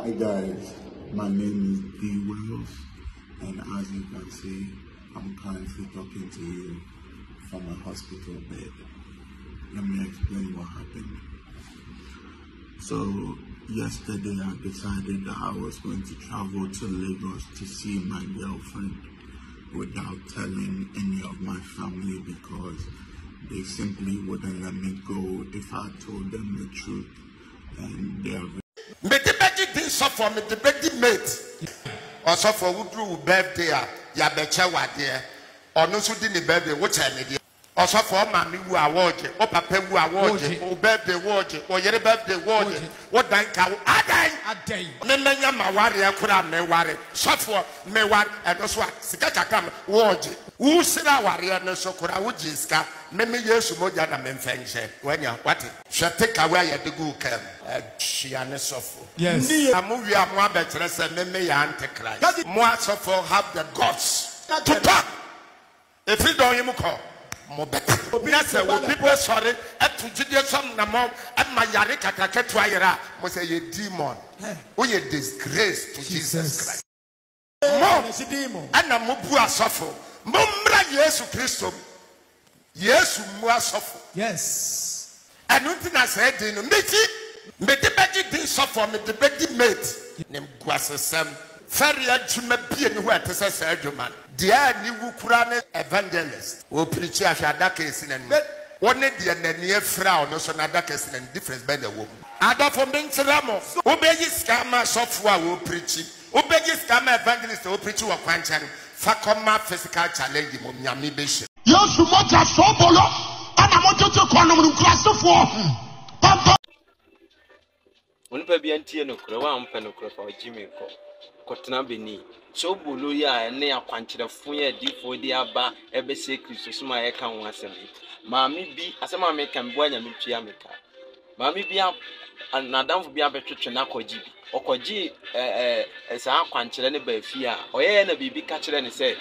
Hi guys, my name is D Wells, and as you can see, I'm currently talking to you from a hospital bed. Let me explain what happened. So yesterday I decided that I was going to travel to Lagos to see my girlfriend without telling any of my family because they simply wouldn't let me go if I told them the truth, and they are for me the birthday mate also for who birthday ya beche wade ono so di ne birthday wo chane also for mami wu award o papa wu award o birthday award o yere birthday award wo dan ka adan me menya maware akura me ware so for me ware and so sika chakam award wu sira ware no so kura wo jiska me yesu moja na me mfenje wanya what she take away ya de go kam shiane sofo yes amuwi amu abetre se me ya antichrist mo sofo have the guts to talk if you don't him call mo better say we people sorry to jide some na mo ma yare kakaka to ayera mo say ye demon we ye disgrace to Jesus Christ mo ana mo bu asofo mo mra Yesu Kristo Yesu mu asofo yes anunti na say din no me de beji din sofo me de beji mate nem guasesem feria juma bie ni ho atese say adwuma dia ni wukura ne evangelist o preach ahwada case na ni woni de na ni afra no so na da case na difference be the wo adafo mentramo obeyi scam sofo a wo preach obeyi scam evangelist o preach wo kwanchan fa koma physical challenge mo nyame be hye Yesu moja Sobolo ana mojojo kono mu krasofo papa Onipa bi antie no kura wa ampa no kura fa ojimi ko kotena beni Sobolo ya ne akwankyerefo ya difo di aba ebese Kristo suma ye kan ho asem maami bi asem ameka mbo anya metua meka maami bi nadamfo bi abetwetwe na kwaji bi okoji esa akwankyere ne ba fi a oye na bibi ka kyere ne se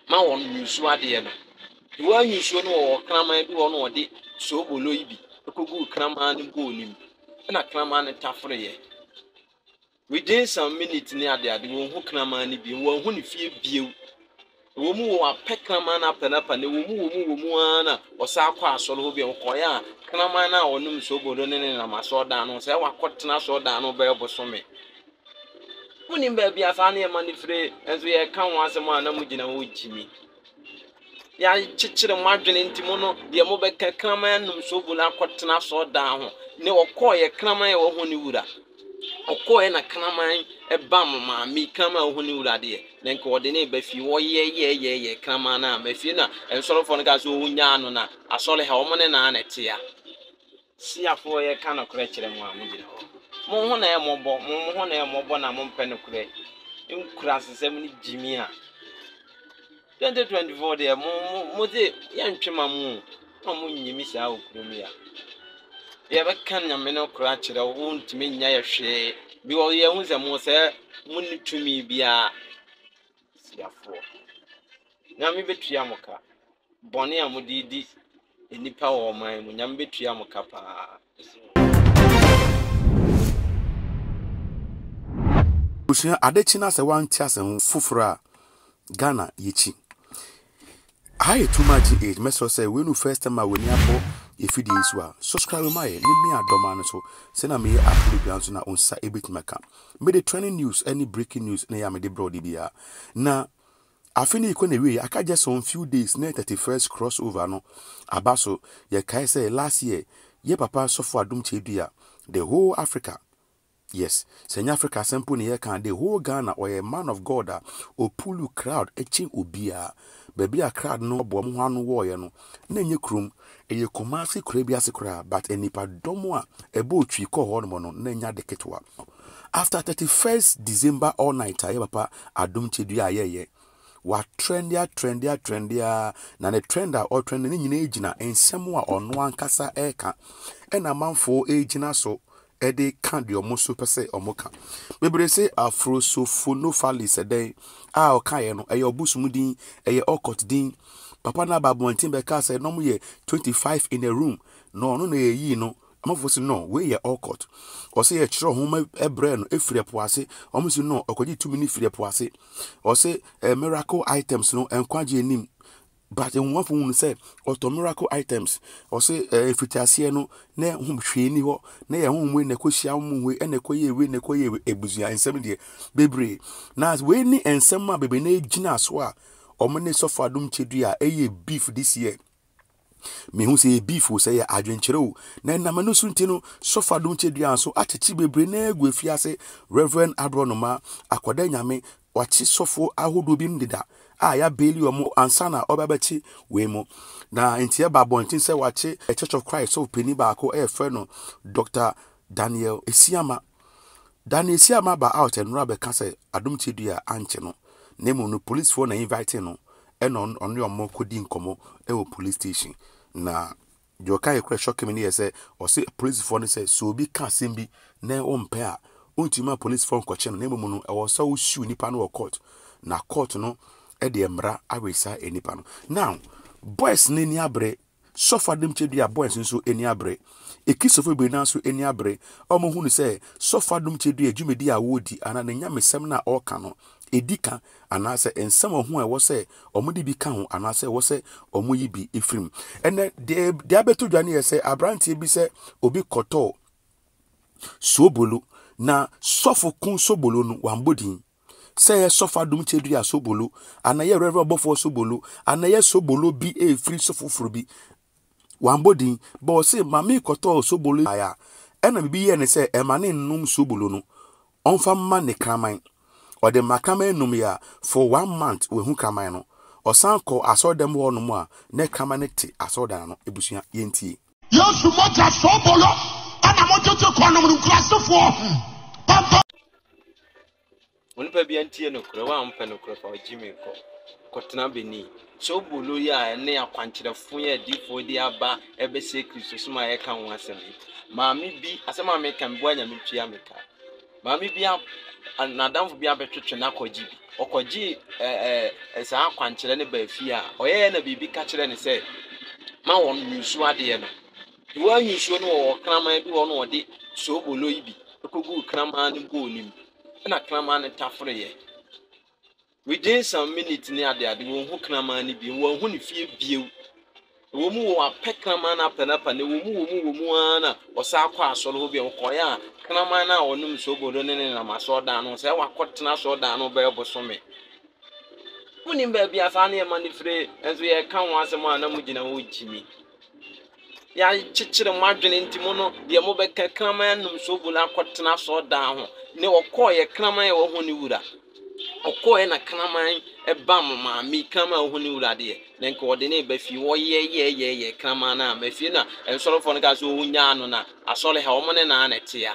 ma won nyusu ade no wa nyusu no wo kraman bi wo no ode Sobolo yi bi ekogu kraman ne go nim na kraman ne tafre ye within some minutes ni ade wo hu kraman ne bi wo hu ne fie biew wo mu wo apɛ kraman na panapa ne wo mu ana osa akwa asoro ho bi ko ya kraman na onum Sobolo ne na maso da no se wakotena so da no be bosome muni ba bia fa na ma ne fire enso ye kan ho asem ana mu gina wo jimi ya chichire mwadwene ntimo no de mo be ka kraman num Sobolo akotena so da ho ne okọ ye kraman ye wo ho ne wura okọ ye na kraman e ba mama mi kraman wo ho ne wura de ne nko de ne ba fi wo ye kraman na ba fi na ensorofo no ga so nya no na asole ha wo mo ne na na tia si afo ye kan okre kire mo amugina mo ho na ye mobo na mo mpe no kure nkura sesem ni jimi a 2024 de mo de ye ntwema mo mo nyimi sa okuru ya ye be kan nyame no kura kire wo ntimi nya ye hwe bi wo ye hu ze mo se mo ni tumi bia si afo nyame betua mo ka bone amodidi enipa wo man mu nyame betua mo ka pa Usia adechina se wanti asem fufura Ghana yechi I too much age meso say we no first time we ni abo efidi isu a subscribe my let me adoma no so say na me upload bi anso na onsa ebetimaka me the trending news any breaking news na ya me the broad bia na afini iko na we aka just on few days na 31st crossover no abaso ye kai say last year ye papa sofo adum chedua the whole Africa. Yes, Senya Africa simple ni can the whole Ghana or a man of God or pull crowd etching ubia. Baby a crowd no bom one warrior no. Nenye krum e ye komasi krebia sekra but enipa domwa e bo twi ko hormono nenya de ketwa. After 31st December all night aye papa adum chedua ye. Wa trendia na ne trender or trend ni nyina ejina ensem a ono ankasa eka. Ena manfo ejina so Ede kandi omoso pese omoka. Bebre se afrosophonophali seden a okaye no eye obusumudin eye okot din papa na babu antin be ka se no mu ye 25 in a room no no na yi no amafo say no we ye all court or say ye chiro homa ebre no efire po ase omo say no okoji tumi ni fire po ase or say miracle items no enkwaje enim but in one phone say auto miracle items or say fitiasie no na hum hwe ni ho na ye hum we na kohia hum we na koye we na koye ebuzua ensem de bebre na we ni ensem ma bebe na gina so a omne sofa dum chedua eye beef this year me hu say beef wo say ya adwenkyere wo na namano sunti no sofa dum chedua so achechi bebre na egu afiase Reverend Abronoma akoda nyame wachi sofo ahodo bim dida ya beli omo ansana obabachi we mo na entie babontin se wache a Church of Christ of Penny Bako friend no Dr. Daniel Esiama ba out and rubber kase adum chedua anche no nemo no police for na invite no on your mo kodi nkomo police station na joka e crash shock me say or say police for say so bi ka sembi na ompe a ontima police for nkoche no nemo no e was so shoe nipa no court na court no de emra awesa enipa no now boys ni abre sofa dem chedua boys nso eni abre ekisofo be na so eni abre omo hu ni say sofa dum chedua adwumedi a wodi ana na nyamesem na oka no edika anase ensem ho e wo say omudi bi ka ho anase wo say omoyi bi efrim ene de abeto dwane ye say abrantie bi say obi koto Sobolo na sofo kun Sobolo no wambodin say sofa dum chedua Sobolo anaye Reverend Bofo Sobolo anaye Sobolo bi e free sofo bi wambodin but say mami koto Sobolo aya ena bibi ye ne say emane nnum Sobolo no onfa ma ne kraman or the makraman num ya for 1 month we hu kraman no osanko asodem wo no mu a ne kramanete asodan no ebusua yentie Yesu moja Sobolo ana mojoto kono mu krasofo papa Onipa bi antie no kura wa ampa no kura fa Jimmy ko kotena beni Sobolo ya ne akwankyerefo ya difo di aba ebese Kristo suma ye kan ho asem maami bi asema me kan bo anya metua meka maami bi nadamfo bi abetwetwe na kwaji bi okwaji esa akwankyere ne ba fi a oye na bibi ka kyere ne se ma won nyusu ade no wo nyusu no wo kraman bi wo no de Sobolo yi bi ekogu kraman ne go nim na kraman ne tafre ye within some minutes ni ade wo hu kraman ne bi wo hu ne fie biew wo mu wo apekama na apelapa ne wo mu ana osa akwa asoro ho bi okoya kraman na onum Sobolo ne na masoda no se wakotena soda no be bosome woni ba bia fa na e manifre enzo ye kan wo asem ana mu gina wo jimi ya chichire mwadwene ntimo no de mo be kraman num Sobolo akotena soda ho ne okoye kraman ye wo ho ni wura okoye na kraman eba mama mi kraman ho ni wura de nenke wode ne ba fi wo ye kraman na ma fi na ensorofo no ga so wonya no na asole ha wo ne na anete ya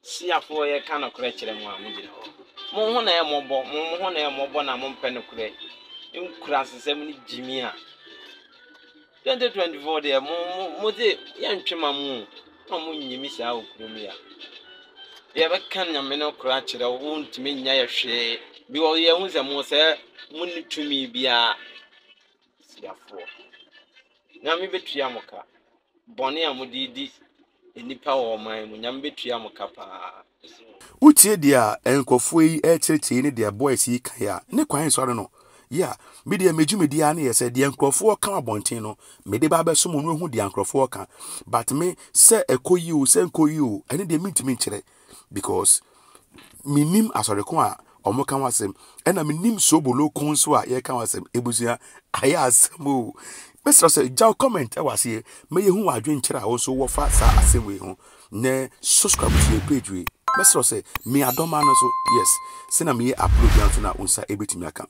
siafo ye kana kure kire mu amugire ho mo ho na ye mobo mo ho na ye mobo na mo mpe no kure nkura sesem ni jimi a 2024 de mo de ya ntwema mu mo nyimi sa okuru mi ya ye be kan nyame no kura kire wo ntimi nya ye hwe bi wo ye hu ze mo se mo ni tumi bia siafo nyame betua mo ka bone a mo didi enipa wo man mu nyame betua mo ka pa utie dia enkofo yi ekyerekye ne dia boys yi kan ya ne kwan so no ya me dia mejumedi ya ne yese dia enkofo kan abonten no me de ba beso mo no hu dia enkofo kan but me se ekoyi o se enkoyi o ene dia mintimi nkyere because minim asore ko a omo kan wasem ena minim Sobolo kon so a ye kan wasem ebusua aya asemo Mr. Say jaw comment e wase me ye hu wadwen kyere a wo so wo fa sa asem we hu ne subscribe to the page we Mr. Say me adoma no so yes sina me upload yan so na unsa ebetimi aka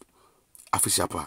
afisiapa